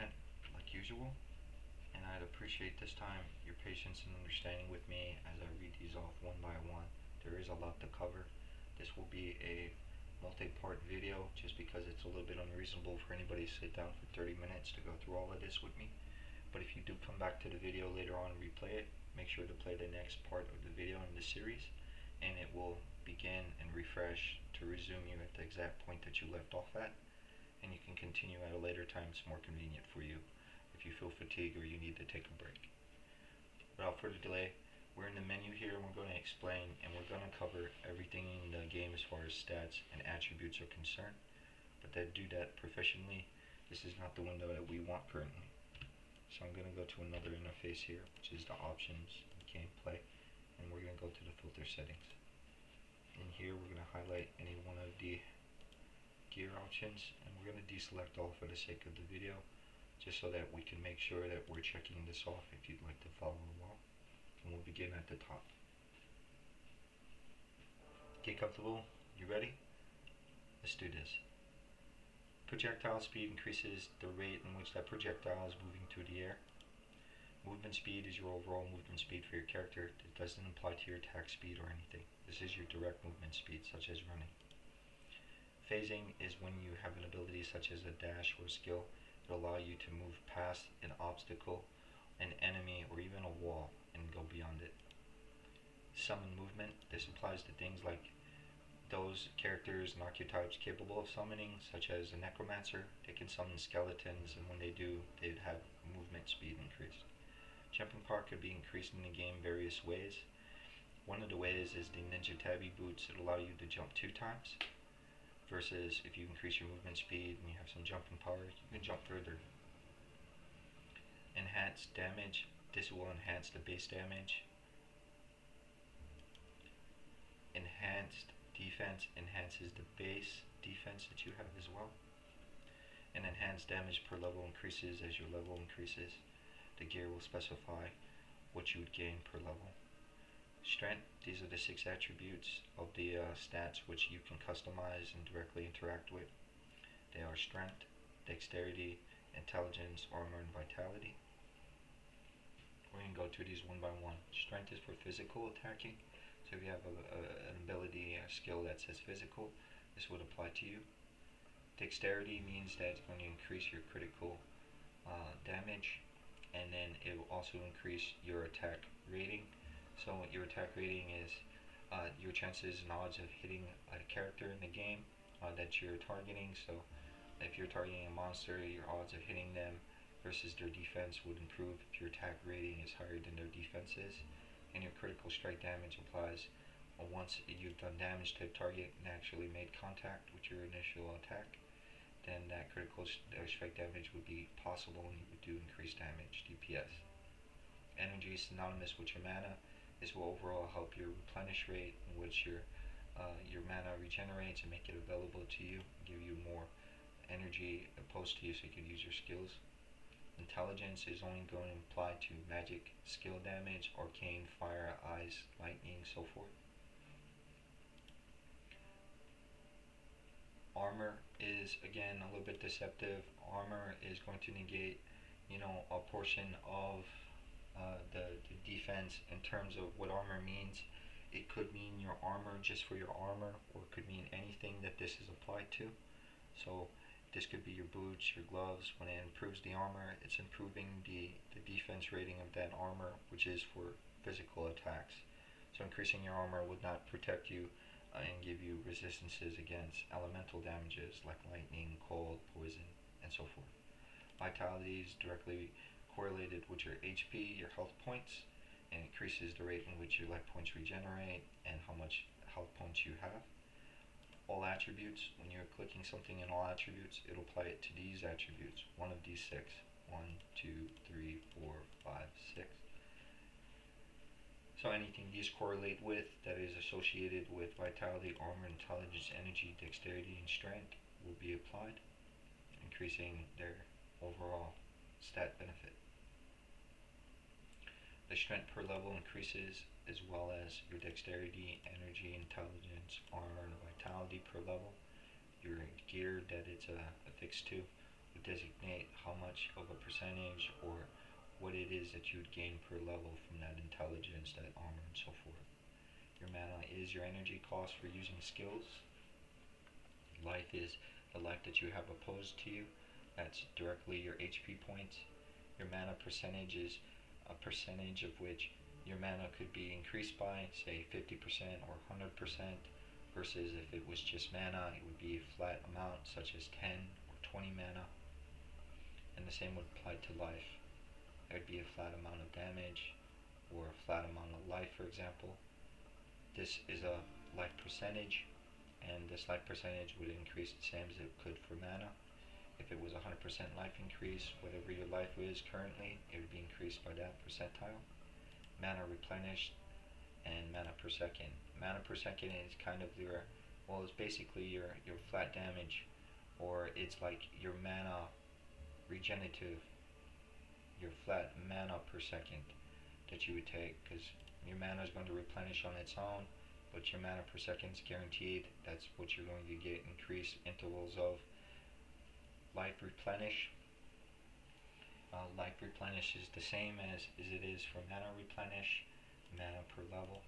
content like usual, and I'd appreciate this time your patience and understanding with me as I read these off one by one. There is a lot to cover. This will be a multi-part video just because it's a little bit unreasonable for anybody to sit down for 30 minutes to go through all of this with me. But if you do come back to the video later on and replay it, make sure to play the next part of the video in the series, and it will begin and refresh to resume you at the exact point that you left off at, and you can continue at a later time. It's more convenient for you if you feel fatigued or you need to take a break. Without further delay, we're in the menu here and we're going to explain and we're going to cover everything in the game as far as stats and attributes are concerned. But to do that proficiently, this is not the window that we want currently. So I'm going to go to another interface here, which is the options, gameplay, and we're going to go to the filter settings. In here we're going to highlight any one of the gear options, and we're going to deselect all for the sake of the video, just so that we can make sure that we're checking this off if you'd like to follow along. And we'll begin at the top. Get comfortable, you ready? Let's do this. Projectile speed increases the rate in which that projectile is moving through the air. Movement speed is your overall movement speed for your character. It doesn't apply to your attack speed or anything. This is your direct movement speed, such as running. Phasing is when you have an ability such as a dash or skill that allow you to move past an obstacle, an enemy, or even a wall and go beyond it. Summon movement. This applies to things like those characters and archetypes capable of summoning, such as a necromancer. They can summon skeletons, and when they do, they'd have movement speed increased. Jumping power could be increased in the game various ways. One of the ways is the ninja tabby boots that allow you to jump 2 times, versus if you increase your movement speed and you have some jumping power, you can jump further. Enhanced damage. This will enhance the base damage. Enhanced defense enhances the base defense that you have as well. And enhanced damage per level increases as your level increases. The gear will specify what you would gain per level. Strength, these are the 6 attributes of the stats which you can customize and directly interact with. They are strength, dexterity, intelligence, armor, and vitality. We're going to go through these one by one. Strength is for physical attacking. So if you have an ability, a skill that says physical, this would apply to you. Dexterity means that it's going to increase your critical damage, and then it will also increase your attack rating. So your attack rating is your chances and odds of hitting a character in the game that you're targeting. So if you're targeting a monster, your odds of hitting them versus their defense would improve if your attack rating is higher than their defense is. And your critical strike damage applies once you've done damage to a target and actually made contact with your initial attack. Then that critical strike damage would be possible and you would do increased damage, DPS. Energy is synonymous with your mana. This will overall help your replenish rate, in which your mana regenerates and make it available to you, give you more energy opposed to you so you can use your skills. Intelligence is only going to apply to magic, skill damage, arcane, fire, ice, lightning, so forth. Armor is again a little bit deceptive. Armor is going to negate, a portion of the defense in terms of what armor means. It could mean your armor just for your armor, or it could mean anything that this is applied to. So this could be your boots, your gloves. When it improves the armor, it's improving the defense rating of that armor, which is for physical attacks. So increasing your armor would not protect you and give you resistances against elemental damages like lightning, cold, poison, and so forth. Vitality is directly correlated with your HP, your health points, and increases the rate in which your life points regenerate and how much health points you have. All attributes, when you're clicking something in all attributes, it'll apply it to these attributes, one of these 6. 1, 2, 3, 4, 5, 6. So anything these correlate with that is associated with vitality, armor, intelligence, energy, dexterity, and strength will be applied, increasing their overall stat benefit. The strength per level increases, as well as your dexterity, energy, intelligence, armor, and vitality per level. Your gear that it's affixed to would designate how much of a percentage or what it is that you would gain per level from that intelligence, that armor, and so forth. Your mana is your energy cost for using skills. Life is the life that you have opposed to you. That's directly your HP points. Your mana percentage is a percentage of which your mana could be increased by, say, 50% or 100%, versus if it was just mana, it would be a flat amount, such as 10 or 20 mana. And the same would apply to life. It would be a flat amount of damage, or a flat amount of life, for example. This is a life percentage, and this life percentage would increase the same as it could for mana. If it was 100% life increase, whatever your life is currently, it would be increased by that percentile. Mana replenished and mana per second. Mana per second is kind of your, well, it's basically your flat damage, or it's like your mana regenerative, your flat mana per second that you would take, because your mana is going to replenish on its own, but your mana per second is guaranteed. That's what you're going to get increased intervals of. Life replenish. Life replenish is the same as it is for mana replenish, mana per level.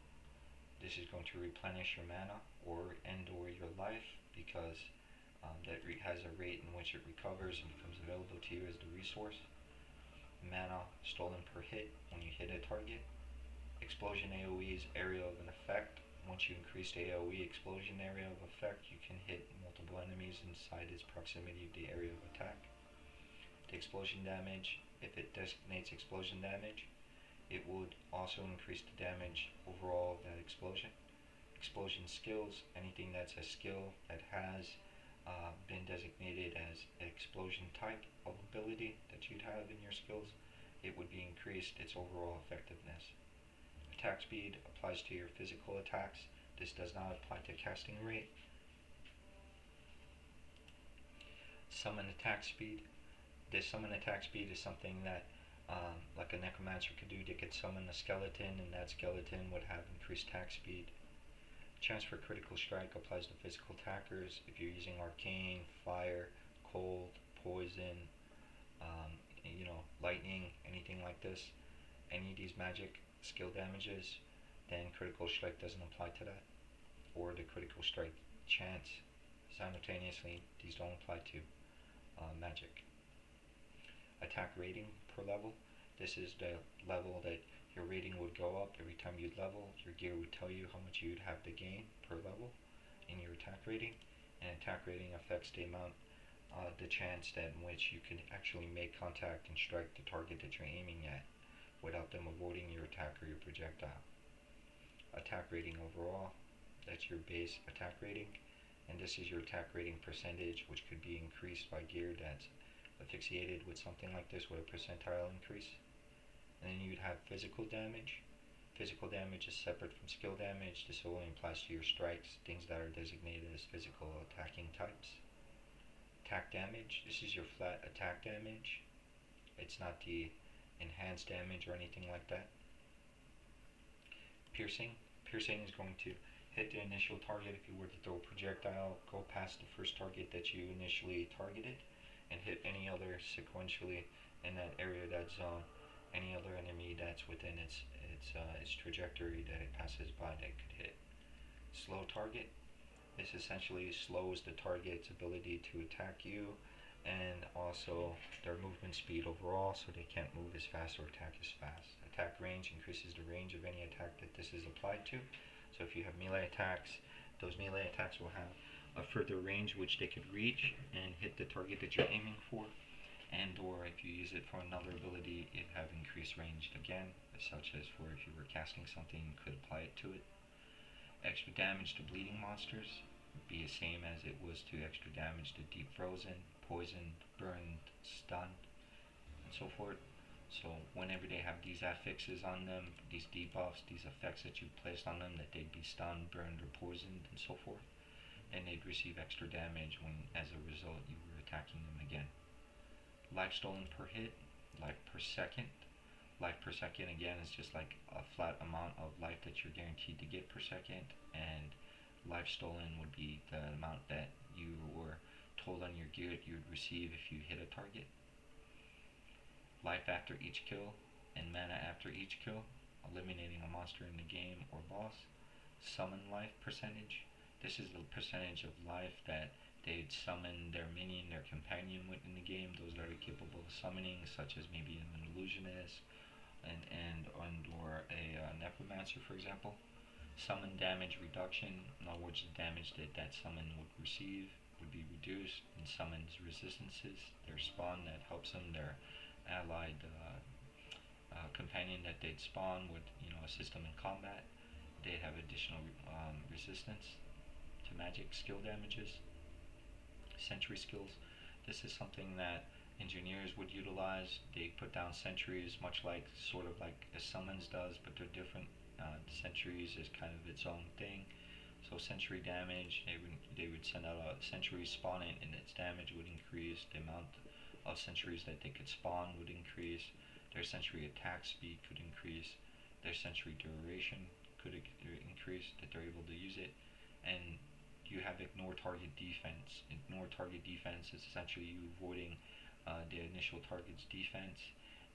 This is going to replenish your mana or your life, because that has a rate in which it recovers and becomes available to you as the resource. Mana stolen per hit when you hit a target. Explosion AoE is area of an effect. Once you increase the AoE explosion area of effect, you can hit multiple enemies inside its proximity of the area of attack. The explosion damage, if it designates explosion damage, it would also increase the damage overall of that explosion. Explosion skills, anything that's a skill that has been designated as explosion type of ability that you'd have in your skills, it would be increased its overall effectiveness. Attack speed applies to your physical attacks. This does not apply to casting rate. Summon attack speed. This summon attack speed is something that like a necromancer could do. They could summon a skeleton, and that skeleton would have increased attack speed. Chance for critical strike applies to physical attackers. If you're using arcane, fire, cold, poison, lightning, anything like this, any of these magic skill damages, then critical strike doesn't apply to that, or the critical strike chance. Simultaneously, these don't apply to magic. Attack rating per level. This is the level that your rating would go up every time you'd level. Your gear would tell you how much you'd have to gain per level in your attack rating, and attack rating affects the amount, the chance that in which you can actually make contact and strike the target that you're aiming at without them avoiding your attack or your projectile. Attack rating overall, that's your base attack rating, and this is your attack rating percentage, which could be increased by gear that's asphyxiated with something like this with a percentile increase. And then you'd have physical damage. Physical damage is separate from skill damage. This only applies to your strikes, things that are designated as physical attacking types. Attack damage, this is your flat attack damage. It's not the enhanced damage or anything like that. Piercing. Piercing is going to hit the initial target. If you were to throw a projectile, go past the first target that you initially targeted, and hit any other sequentially in that area, that zone, any other enemy that's within its trajectory that it passes by that could hit. Slow target. This essentially slows the target's ability to attack you, and also their movement speed overall, so they can't move as fast or attack as fast. Attack range increases the range of any attack that this is applied to. So if you have melee attacks, those melee attacks will have a further range which they could reach and hit the target that you're aiming for, and or if you use it for another ability, it have increased range again, such as for if you were casting something, you could apply it to it. Extra damage to bleeding monsters would be the same as it was to extra damage to deep frozen, poisoned, burned, stunned, and so forth. So whenever they have these affixes on them, these debuffs, these effects that you placed on them, that they'd be stunned, burned, or poisoned, and so forth, and they'd receive extra damage when, as a result, you were attacking them again. Life stolen per hit, life per second. Life per second, again, is just like a flat amount of life that you're guaranteed to get per second, and life stolen would be the amount that you were hold on your gear that you would receive if you hit a target. Life after each kill, and mana after each kill, eliminating a monster in the game or boss. Summon life percentage. This is the percentage of life that they'd summon their minion, their companion with in the game, those that are capable of summoning, such as maybe an illusionist or a necromancer, for example. Summon damage reduction. In other words, the damage that summon would receive would be reduced. And summons resistances. Their spawn that helps them, their allied companion that they'd spawn would assist them in combat. They'd have additional resistance to magic skill damages. Sentry skills. This is something that engineers would utilize. They put down sentries, sort of like a summons does, but they're different. Sentries is kind of its own thing. So sentry damage, they would send out a sentry, spawn it, and its damage would increase. The amount of sentries that they could spawn would increase. Their sentry attack speed could increase. Their sentry duration could increase, that they're able to use it. And you have ignore target defense. Ignore target defense is essentially you avoiding the initial target's defense,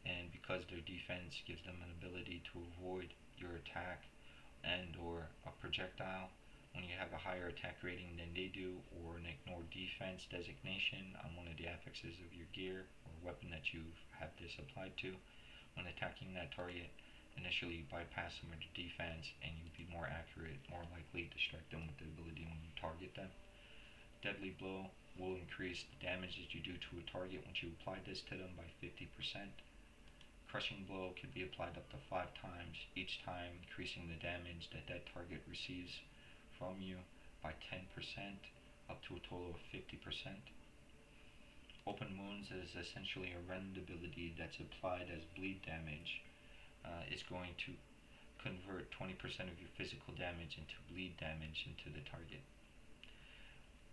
and because their defense gives them an ability to avoid your attack and or a projectile, when you have a higher attack rating than they do, or an ignore defense designation on one of the affixes of your gear or weapon that you have this applied to, when attacking that target, initially you bypass some of the defense and you'd be more accurate, more likely to strike them with the ability when you target them. Deadly blow will increase the damage that you do to a target once you apply this to them by 50%. Crushing blow can be applied up to 5 times, each time increasing the damage that target receives from you by 10%, up to a total of 50%. Open wounds is essentially a rend ability that's applied as bleed damage. It's going to convert 20% of your physical damage into bleed damage into the target.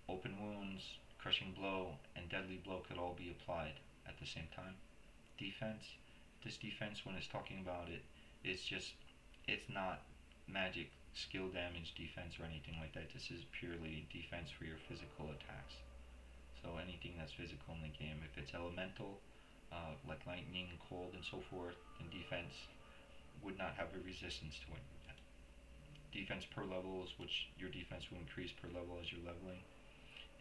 Open wounds, crushing blow, and deadly blow could all be applied at the same time. Defense. This defense, when it's talking about it, it's not magic skill damage defense or anything like that. This is purely defense for your physical attacks. So anything that's physical in the game, if it's elemental, like lightning, cold, and so forth, then defense would not have a resistance to it. Defense per levels, which your defense will increase per level as you're leveling,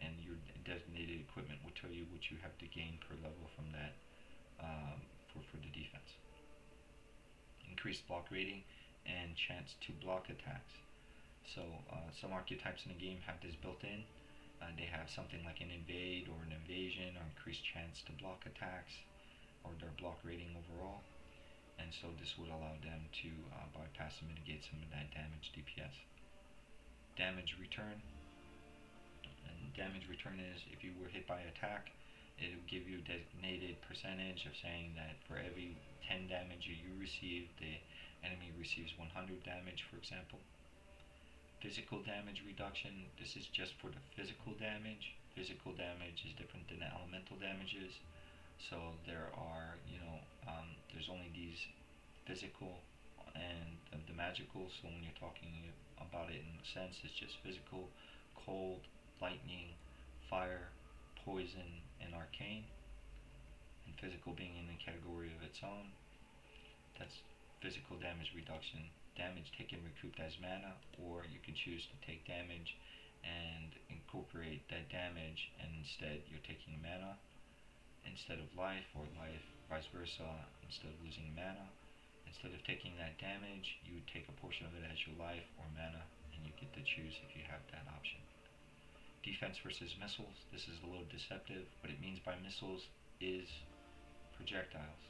and your designated equipment will tell you what you have to gain per level from that for the defense. Increased block rating and chance to block attacks. So some archetypes in the game have this built in. They have something like an invade or an invasion or increased chance to block attacks or their block rating overall. And so this would allow them to bypass and mitigate some of that damage DPS. Damage return. And damage return is if you were hit by attack, it will give you a designated percentage of saying that for every 10 damage you receive, the enemy receives 100 damage, for example. Physical damage reduction, this is just for the physical damage. Physical damage is different than the elemental damages. So there are, there's only these physical and the magical. So when you're talking about it in a sense, it's just physical, cold, lightning, fire, poison, and arcane. And physical being in the category of its own. That's physical damage reduction. Damage taken recouped as mana, or you can choose to take damage and incorporate that damage, and instead you're taking mana instead of life, or life vice versa. Instead of losing mana, instead of taking that damage, you would take a portion of it as your life or mana, and you get to choose if you have that option. Defense versus missiles. This is a little deceptive. What it means by missiles is projectiles.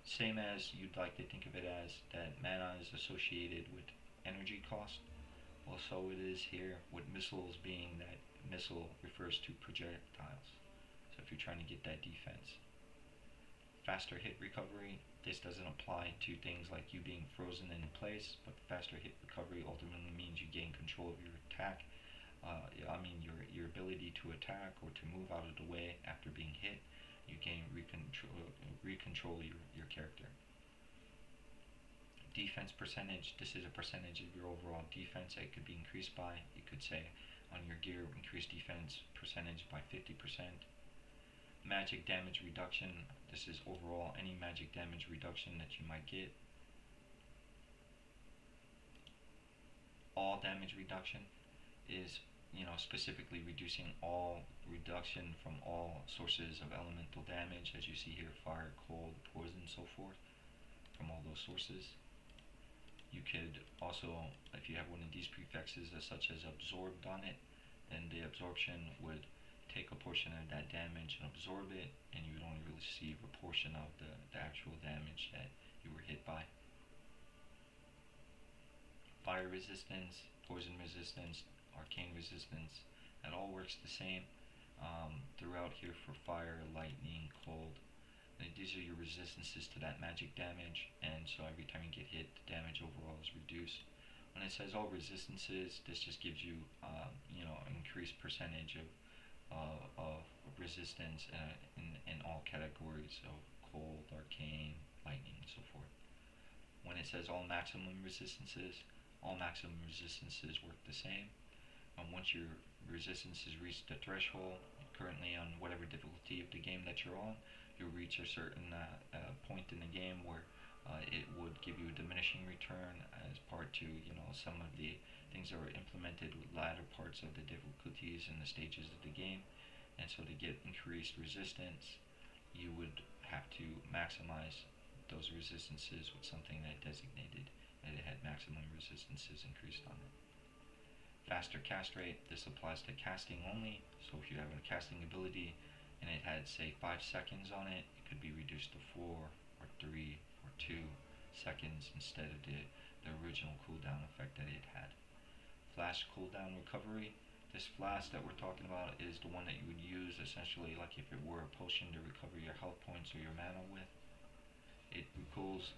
Same as you'd like to think of it as that mana is associated with energy cost. Well, so it is here with missiles, being that missile refers to projectiles. So if you're trying to get that defense. Faster hit recovery. This doesn't apply to things like you being frozen in place, but faster hit recovery ultimately means you gain control of your attack. Your ability to attack or to move out of the way after being hit. You gain recontrol your character. Defense percentage. This is a percentage of your overall defense that could be increased by. You could say, on your gear, increase defense percentage by 50%. Magic damage reduction, this is overall any magic damage reduction that you might get. All damage reduction is, specifically reducing all reduction from all sources of elemental damage, as you see here, fire, cold, poison, so forth, from all those sources. You could also, if you have one of these prefixes such as absorbed on it, then the absorption would take a portion of that damage and absorb it, and you would only receive a portion of the actual damage that you were hit by. Fire resistance, poison resistance, arcane resistance, that all works the same throughout here for fire, lightning, cold. And these are your resistances to that magic damage, and so every time you get hit, the damage overall is reduced. When it says all resistances, this just gives you, an increased percentage of resistance in all categories of cold, arcane, lightning, and so forth. When it says all maximum resistances work the same. Once your resistance has reached the threshold, currently on whatever difficulty of the game that you're on, you'll reach a certain point in the game where it would give you a diminishing return as part to some of the things that were implemented with latter parts of the difficulties and the stages of the game. And so to get increased resistance, you would have to maximize those resistances with something that designated that it had maximum resistances increased on it. Faster cast rate, this applies to casting only, so if you have a casting ability and it had, say, 5 seconds on it, it could be reduced to 4 or 3 or 2 seconds instead of the original cooldown effect that it had. Flash cooldown recovery, this flash that we're talking about is the one that you would use essentially like if it were a potion to recover your health points or your mana with. It cools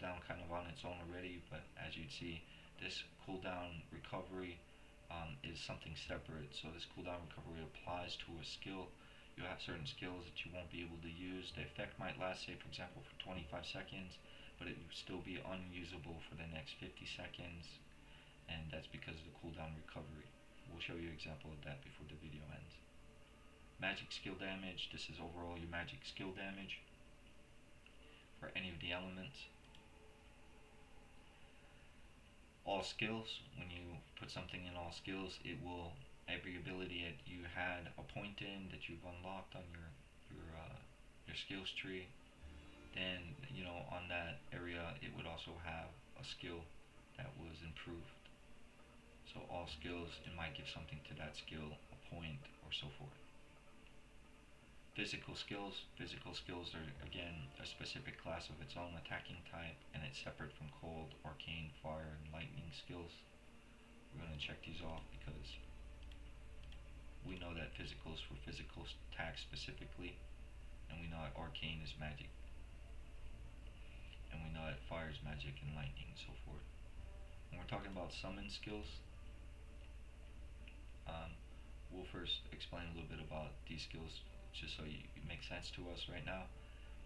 down kind of on its own already, but as you'd see, this cooldown recovery is something separate. So this cooldown recovery applies to a skill. You'll have certain skills that you won't be able to use. The effect might last, say, for example, for 25 seconds, but it would still be unusable for the next 50 seconds, and that's because of the cooldown recovery. We'll show you an example of that before the video ends. Magic skill damage, this is overall your magic skill damage for any of the elements. All skills, when you put something in all skills, it will, every ability that you had a point in that you've unlocked on your skills tree, then on that area it would also have a skill that was improved. So all skills, it might give something to that skill, a point or so forth. Physical skills are again a specific class of its own attacking type, and it's separate from cold, arcane, fire, and lightning skills. We're going to check these off because we know that physical is for physical attacks specifically, and we know that arcane is magic, and we know that fire is magic and lightning and so forth. When we're talking about summon skills, we'll first explain a little bit about these skills just so it makes sense to us right now.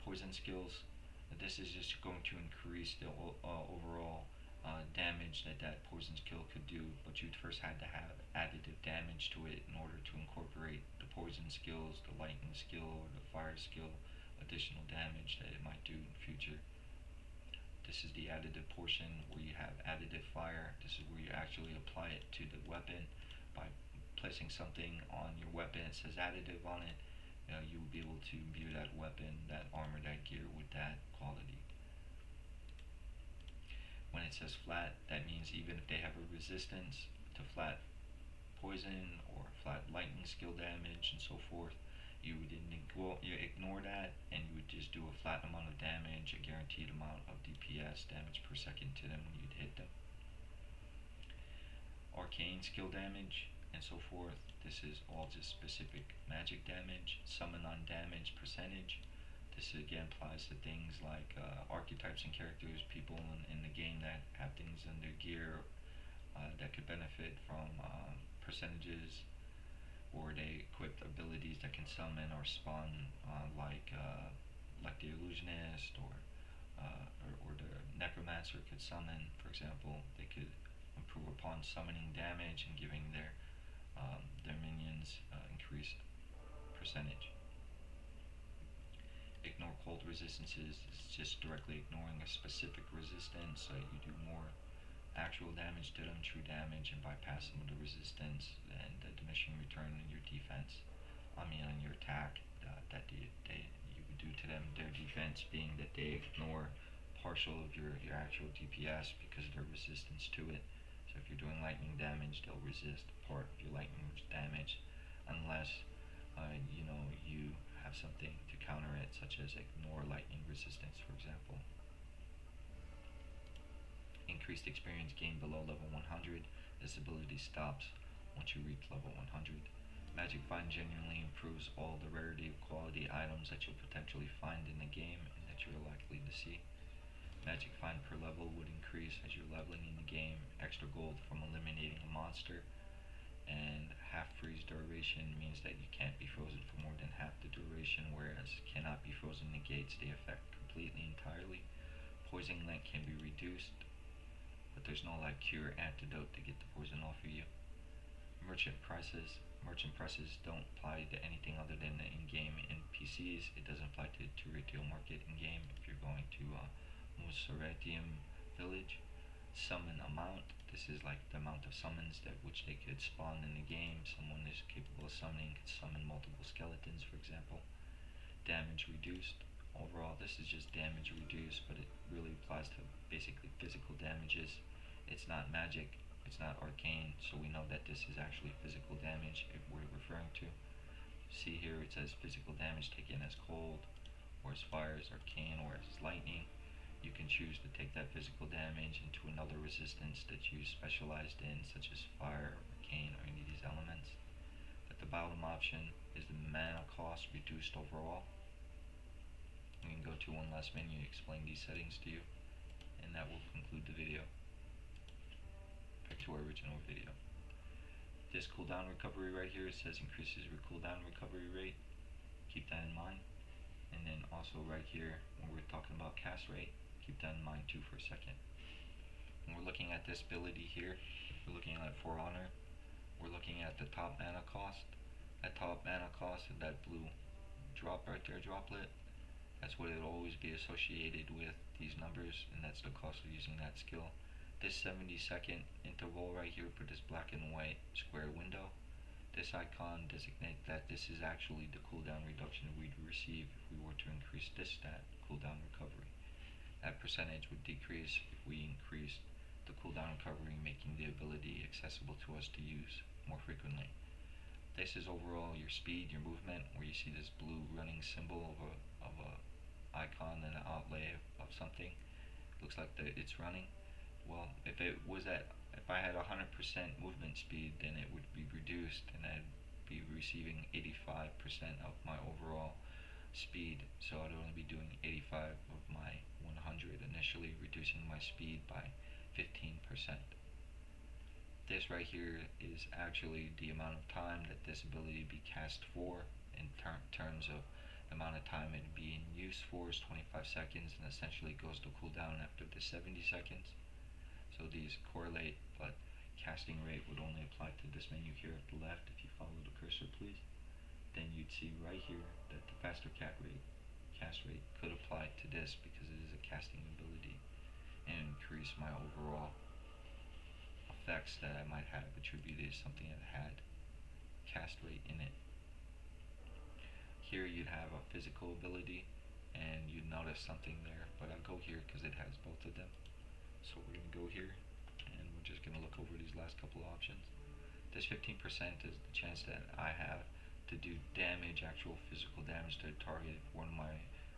Poison skills, this is just going to increase the overall damage that poison skill could do, but you'd first had to have additive damage to it in order to incorporate the poison skills, the lightning skill, or the fire skill, additional damage that it might do in the future. This is the additive portion where you have additive fire. This is where you actually apply it to the weapon by placing something on your weapon. It says additive on it. You will be able to imbue that weapon, that armor, that gear with that quality. When it says flat, that means even if they have a resistance to flat poison or flat lightning skill damage and so forth, you would ignore that, and you would just do a flat amount of damage, a guaranteed amount of DPS, damage per second, to them when you'd hit them. Arcane skill damage and so forth, this is all just specific magic damage. Summon on damage percentage, this again applies to things like archetypes and characters, people in the game that have things in their gear that could benefit from percentages, or they equip abilities that can summon or spawn like the illusionist or the necromancer could summon, for example. They could improve upon summoning damage and giving their their minions increased percentage. Ignore cold resistances is just directly ignoring a specific resistance so you do more actual damage to them, true damage, and bypass some of the resistance and the diminishing return on your defense. On your attack that you would do to them. Their defense being that they ignore partial of your actual DPS because of their resistance to it. So if you're doing lightning damage, they'll resist part of your lightning damage unless you have something to counter it, such as ignore lightning resistance, for example. Increased experience gained below level 100. This ability stops once you reach level 100. Magic Find genuinely improves all the rarity of quality items that you'll potentially find in the game and that you're likely to see. Magic Find per level would increase as you're leveling in the game. Extra gold from eliminating a monster. And half freeze duration means that you can't be frozen for more than half the duration, whereas cannot be frozen negates the effect completely entirely. Poison length can be reduced, but there's no cure antidote to get the poison off of you. Merchant prices don't apply to anything other than the in-game NPCs. It doesn't apply to retail market in-game. If you're going to Moseratium village, summon amount. This is the amount of summons which they could spawn in the game. Someone is capable of summoning could summon multiple skeletons, for example. Damage reduced. Overall, this is just damage reduced, but it really applies to basically physical damages. It's not magic. It's not arcane, so we know that this is actually physical damage if we're referring to. See here it says physical damage taken as cold, or as fire, as arcane, or as lightning. You can choose to take that physical damage into another resistance that you specialized in, such as fire, arcane, or any of these elements. But the bottom option is the mana cost reduced overall. We can go to one last menu to explain these settings to you, and that will conclude the video. Back to our original video. This cooldown recovery right here, it says increases your cooldown recovery rate. Keep that in mind. And then also right here, when we're talking about cast rate, keep that in mind too for a second. When we're looking at this ability here, we're looking at For Honor. We're looking at the top mana cost. That top mana cost of that blue drop right there, droplet, that's what it'll always be associated with, these numbers, and that's the cost of using that skill. This 70-second interval right here for this black and white square window, this icon designates that this is actually the cooldown reduction we'd receive if we were to increase this stat, cooldown recovery. That percentage would decrease if we increased the cooldown recovery, making the ability accessible to us to use more frequently. This is overall your speed, your movement, where you see this blue running symbol of a icon and an outlay of something. Looks like it's running. Well, if I had 100% movement speed, then it would be reduced, and I'd be receiving 85% of my overall speed. So I'd only be doing 85 of my 100 initially, reducing my speed by 15%. This right here is actually the amount of time that this ability would be cast for in terms of the amount of time it'd be in use for is 25 seconds, and essentially goes to cooldown after the 70 seconds. So these correlate, but casting rate would only apply to this menu here at the left. If you follow the cursor, please, then you'd see right here that the faster cast rate could apply to this because it is a casting ability and increase my overall effects that I might have attributed to something that had cast rate in it. Here you'd have a physical ability, and you'd notice something there, but I'll go here because it has both of them. So we're going to go here, and we're just going to look over these last couple of options. This 15% is the chance that I have to do damage, actual physical damage to a target. If one of my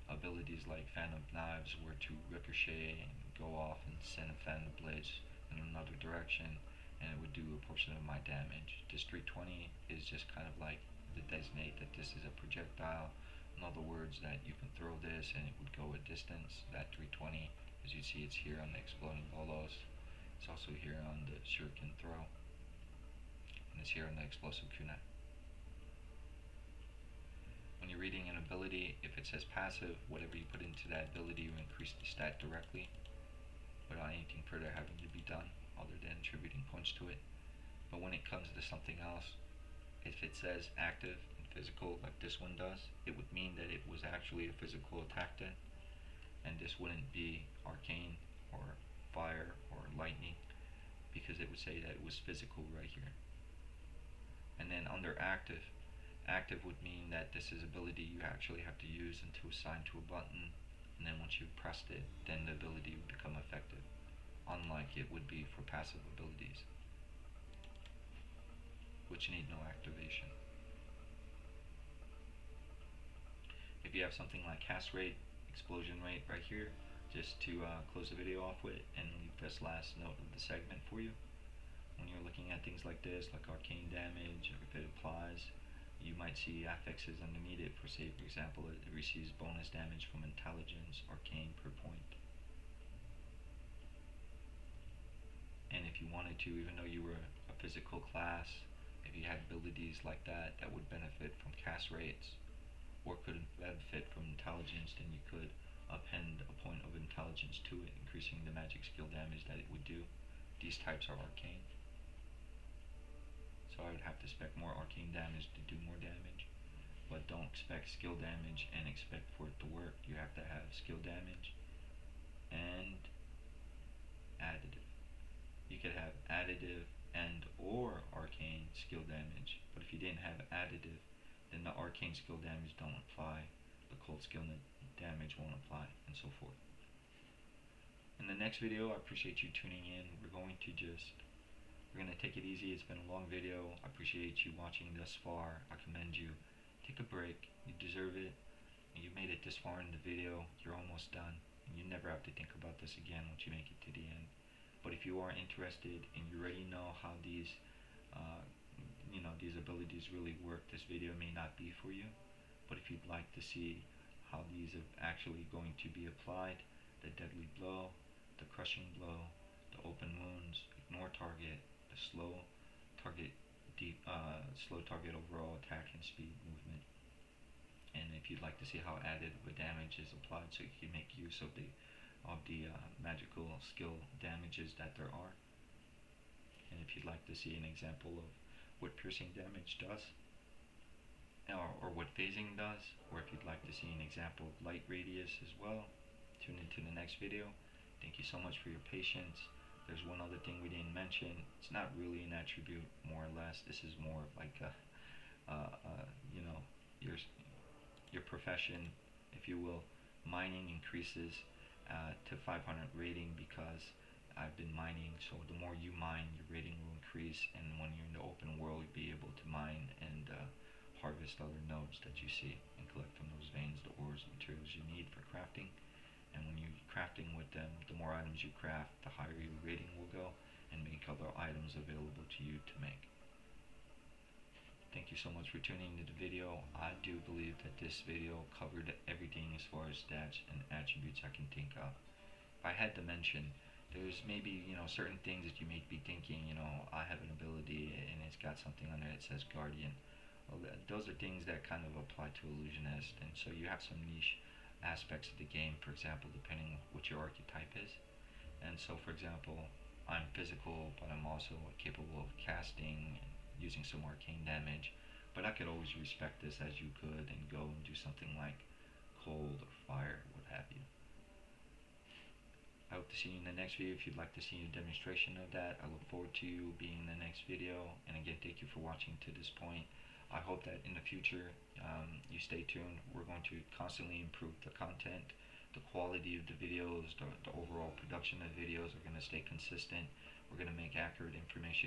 abilities like Phantom Knives were to ricochet and go off and send a Phantom Blitz in another direction, and it would do a portion of my damage. This 320 is just kind of like to designate that this is a projectile. In other words, that you can throw this and it would go a distance. That 320, as you see, it's here on the exploding bolos. It's also here on the shuriken throw, and it's here on the explosive kunai. When you're reading an ability, if it says passive, whatever you put into that ability will increase the stat directly without anything further having to be done other than attributing points to it. But when it comes to something else, If it says active and physical like this one does, it would mean that it was actually a physical attack then, and this wouldn't be arcane or fire or lightning, because it would say that it was physical right here. And then under active, active would mean that this is ability you actually have to use and to assign to a button, and then once you've pressed it, then the ability would become effective, unlike it would be for passive abilities, which need no activation. If you have something like cast rate, explosion rate right here, just to close the video off with and leave this last note of the segment for you. When you're looking at things like this, like arcane damage, if it applies, you might see affixes underneath it. For say, for example, it receives bonus damage from intelligence, arcane per point. And if you wanted to, even though you were a physical class, if you had abilities like that that would benefit from cast rates, or could benefit from intelligence, then you could append a point of intelligence to it, increasing the magic skill damage that it would do. These types are arcane, so I would have to expect more arcane damage to do more damage, but don't expect skill damage and expect for it to work. You have to have skill damage and additive. You could have additive and or arcane skill damage, but if you didn't have additive, then the arcane skill damage don't apply, the cold skill damage won't apply, and so forth. In the next video, I appreciate you tuning in. We're going to take it easy. It's been a long video. I appreciate you watching thus far. I commend you. Take a break. You deserve it. And you made it this far in the video. You're almost done. And you never have to think about this again once you make it to the end. But if you are interested and you already know how these these abilities really work, this video may not be for you. But if you'd like to see how these are actually going to be applied, the deadly blow, the crushing blow, the open wounds, ignore target, the slow target overall attack and speed movement, and if you'd like to see how additive damage is applied so you can make use of the magical skill damages that there are, and if you'd like to see an example of what piercing damage does, or what phasing does, or if you'd like to see an example of light radius as well, tune into the next video. Thank you so much for your patience. There's one other thing we didn't mention. It's not really an attribute, more or less. This is more like your profession, if you will. Mining increases to 500 rating because I've been mining, so the more you mine, your rating will increase, and when you're in the open world, you'll be able to mine and harvest other nodes that you see and collect from those veins the ores and materials you need for crafting. And when you're crafting with them, the more items you craft, the higher your rating will go and make other items available to you to make. Thank you so much for tuning into the video. I do believe that this video covered everything as far as stats and attributes I can think of. If I had to mention, there's maybe certain things that you may be thinking, I have an ability and it's got something on it that says Guardian. Well, those are things that kind of apply to Illusionist, and so you have some niche aspects of the game, for example, depending on what your archetype is. And so, for example, I'm physical, but I'm also capable of casting and using some arcane damage, but I could always respect this as you could and go and do something like cold or fire, what have you. I hope to see you in the next video. If you'd like to see a demonstration of that, I look forward to you being in the next video. And again, thank you for watching to this point. I hope that in the future you stay tuned. We're going to constantly improve the content, the quality of the videos, the overall production of videos are going to stay consistent. We're going to make accurate information